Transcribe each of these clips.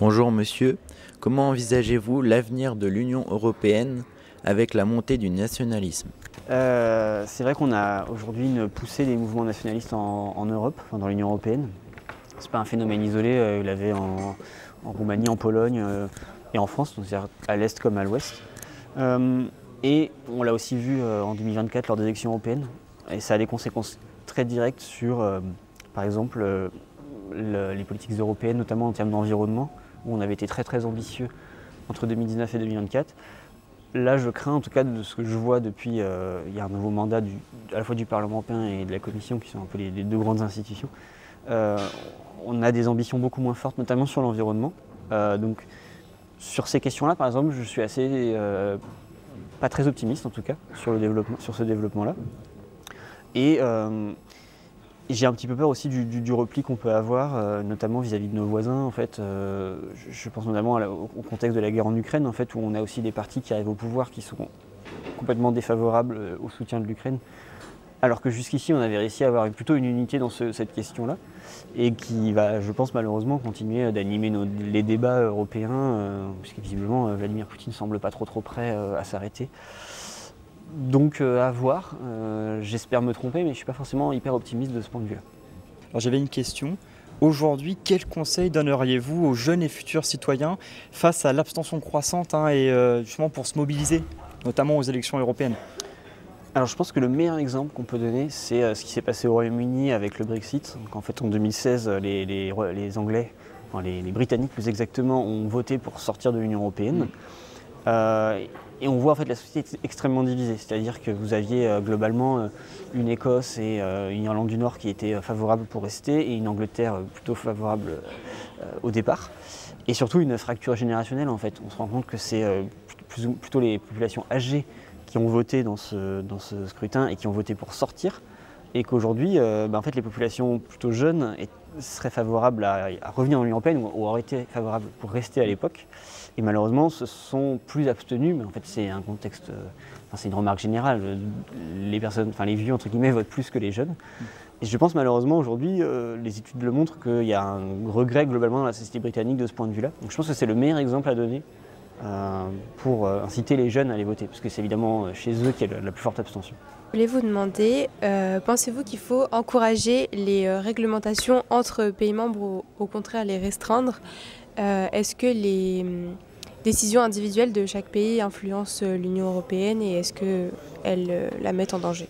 Bonjour monsieur, comment envisagez-vous l'avenir de l'Union européenne avec la montée du nationalisme? C'est vrai qu'on a aujourd'hui une poussée des mouvements nationalistes en Europe, enfin dans l'Union européenne. C'est pas un phénomène isolé, il l'avait en Roumanie, en Pologne et en France, donc c'est-à-dire à l'est comme à l'ouest. Et on l'a aussi vu en 2024 lors des élections européennes, et ça a des conséquences très directes sur, par exemple, les politiques européennes, notamment en termes d'environnement, où on avait été très très ambitieux entre 2019 et 2024. Là, je crains, en tout cas, de ce que je vois depuis, il y a un nouveau mandat à la fois du Parlement européen et de la Commission, qui sont un peu les deux grandes institutions. On a des ambitions beaucoup moins fortes, notamment sur l'environnement. Donc, sur ces questions-là, par exemple, je suis assez, pas très optimiste, en tout cas, sur ce développement-là. Et j'ai un petit peu peur aussi du repli qu'on peut avoir, notamment vis-à-vis de nos voisins. En fait, je pense notamment au contexte de la guerre en Ukraine, en fait, où on a aussi des partis qui arrivent au pouvoir qui sont complètement défavorables au soutien de l'Ukraine, alors que jusqu'ici on avait réussi à avoir plutôt une unité dans cette question-là, et qui va, je pense malheureusement, continuer d'animer les débats européens, puisque visiblement Vladimir Poutine ne semble pas trop prêt à s'arrêter. Donc à voir, j'espère me tromper, mais je ne suis pas forcément hyper optimiste de ce point de vue-là. Alors j'avais une question. Aujourd'hui, quels conseils donneriez-vous aux jeunes et futurs citoyens face à l'abstention croissante et justement pour se mobiliser, notamment aux élections européennes? Alors je pense que le meilleur exemple qu'on peut donner, c'est ce qui s'est passé au Royaume-Uni avec le Brexit. Donc, en fait, en 2016, les Anglais, enfin les Britanniques plus exactement, ont voté pour sortir de l'Union européenne. Et on voit en fait la société extrêmement divisée, c'est-à-dire que vous aviez globalement une Écosse et une Irlande du Nord qui étaient favorables pour rester, et une Angleterre plutôt favorable au départ. Et surtout une fracture générationnelle en fait. On se rend compte que c'est plutôt les populations âgées qui ont voté dans ce scrutin et qui ont voté pour sortir, et qu'aujourd'hui en fait, les populations plutôt jeunes seraient favorables à revenir dans l'Union européenne ou auraient été favorables pour rester à l'époque. Et malheureusement, se sont plus abstenus, mais en fait c'est un contexte, c'est une remarque générale. Les personnes, les vieux entre guillemets, votent plus que les jeunes. Et je pense malheureusement aujourd'hui, les études le montrent, qu'il y a un regret globalement dans la société britannique de ce point de vue-là. Donc je pense que c'est le meilleur exemple à donner pour inciter les jeunes à aller voter, parce que c'est évidemment chez eux qu'il y a la plus forte abstention. Je voulais vous demander, pensez-vous qu'il faut encourager les réglementations entre pays membres ou au contraire les restreindre? Est-ce que les décisions individuelles de chaque pays influencent l'Union européenne, et est-ce qu'elles la mettent en danger?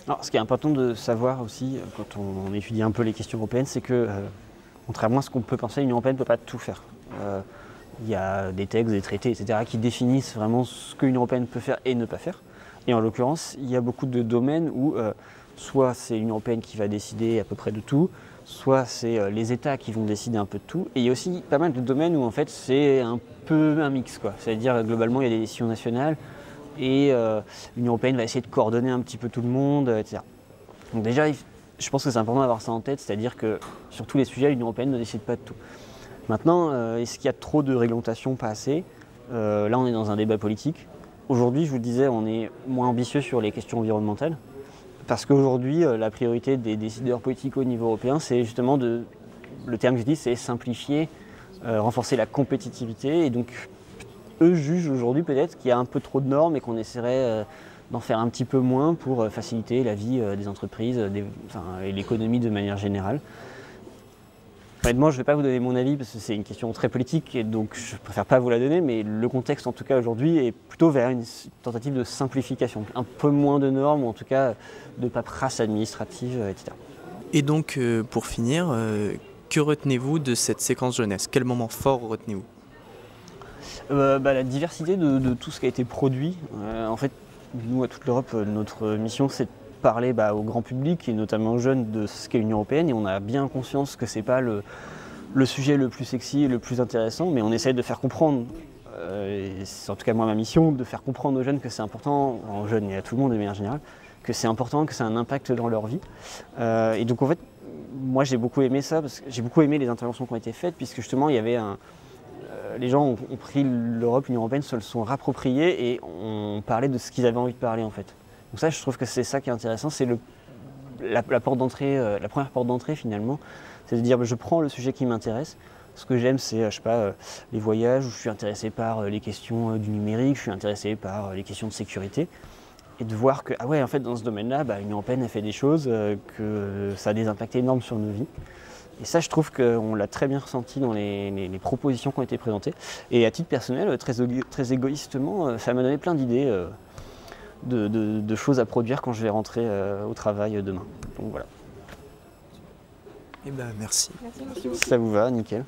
Alors, ce qui est important de savoir aussi, quand on étudie un peu les questions européennes, c'est que, contrairement à ce qu'on peut penser, l'Union européenne ne peut pas tout faire. Il y a des textes, des traités, etc., qui définissent vraiment ce que l'Union européenne peut faire et ne pas faire. Et en l'occurrence, il y a beaucoup de domaines où soit c'est l'Union européenne qui va décider à peu près de tout, soit c'est les États qui vont décider un peu de tout. Et il y a aussi pas mal de domaines où en fait c'est un peu un mix, quoi. C'est-à-dire globalement il y a des décisions nationales et l'Union européenne va essayer de coordonner un petit peu tout le monde, etc. Donc déjà, je pense que c'est important d'avoir ça en tête, c'est-à-dire que sur tous les sujets, l'Union européenne ne décide pas de tout. Maintenant, est-ce qu'il y a trop de réglementation, pas assez? Là, on est dans un débat politique. Aujourd'hui, je vous le disais, on est moins ambitieux sur les questions environnementales, parce qu'aujourd'hui, la priorité des décideurs politiques au niveau européen, c'est justement le terme que je dis, c'est simplifier, renforcer la compétitivité, et donc eux jugent aujourd'hui peut-être qu'il y a un peu trop de normes et qu'on essaierait d'en faire un petit peu moins pour faciliter la vie des entreprises et l'économie de manière générale. Honnêtement, je ne vais pas vous donner mon avis parce que c'est une question très politique, et donc je préfère pas vous la donner, mais le contexte en tout cas aujourd'hui est plutôt vers une tentative de simplification, un peu moins de normes, ou en tout cas de paperasse administrative, etc. Et donc pour finir, que retenez-vous de cette séquence jeunesse? Quel moment fort retenez-vous? La diversité de tout ce qui a été produit. En fait, nous à toute l'Europe, notre mission c'est de parler au grand public et notamment aux jeunes de ce qu'est l'Union européenne, et on a bien conscience que c'est pas le sujet le plus sexy et le plus intéressant, mais on essaie de faire comprendre, et c'est en tout cas moi ma mission, de faire comprendre aux jeunes que c'est important, aux jeunes et à tout le monde de manière générale, que c'est important, que ça a un impact dans leur vie. Et donc en fait, moi j'ai beaucoup aimé ça, parce que j'ai beaucoup aimé les interventions qui ont été faites, puisque justement il y avait les gens ont pris l'Europe, l'Union européenne, se le sont rappropriés et on parlait de ce qu'ils avaient envie de parler en fait. Donc ça, je trouve que c'est ça qui est intéressant, c'est la porte d'entrée, la première porte d'entrée finalement, c'est de dire je prends le sujet qui m'intéresse, Ce que j'aime, c'est, je sais pas, les voyages, où je suis intéressé par les questions du numérique, je suis intéressé par les questions de sécurité. Et de voir que, ah ouais, en fait, dans ce domaine-là, l'Union européenne a fait des choses, que ça a des impacts énormes sur nos vies. Et ça, je trouve qu'on l'a très bien ressenti dans les propositions qui ont été présentées. Et à titre personnel, très égoïstement, ça m'a donné plein d'idées de choses à produire quand je vais rentrer au travail demain. Donc voilà. Eh ben, merci. Ça vous va, nickel.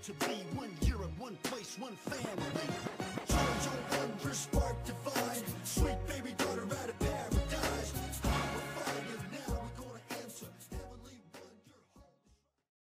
To be one Europe, one place, one family.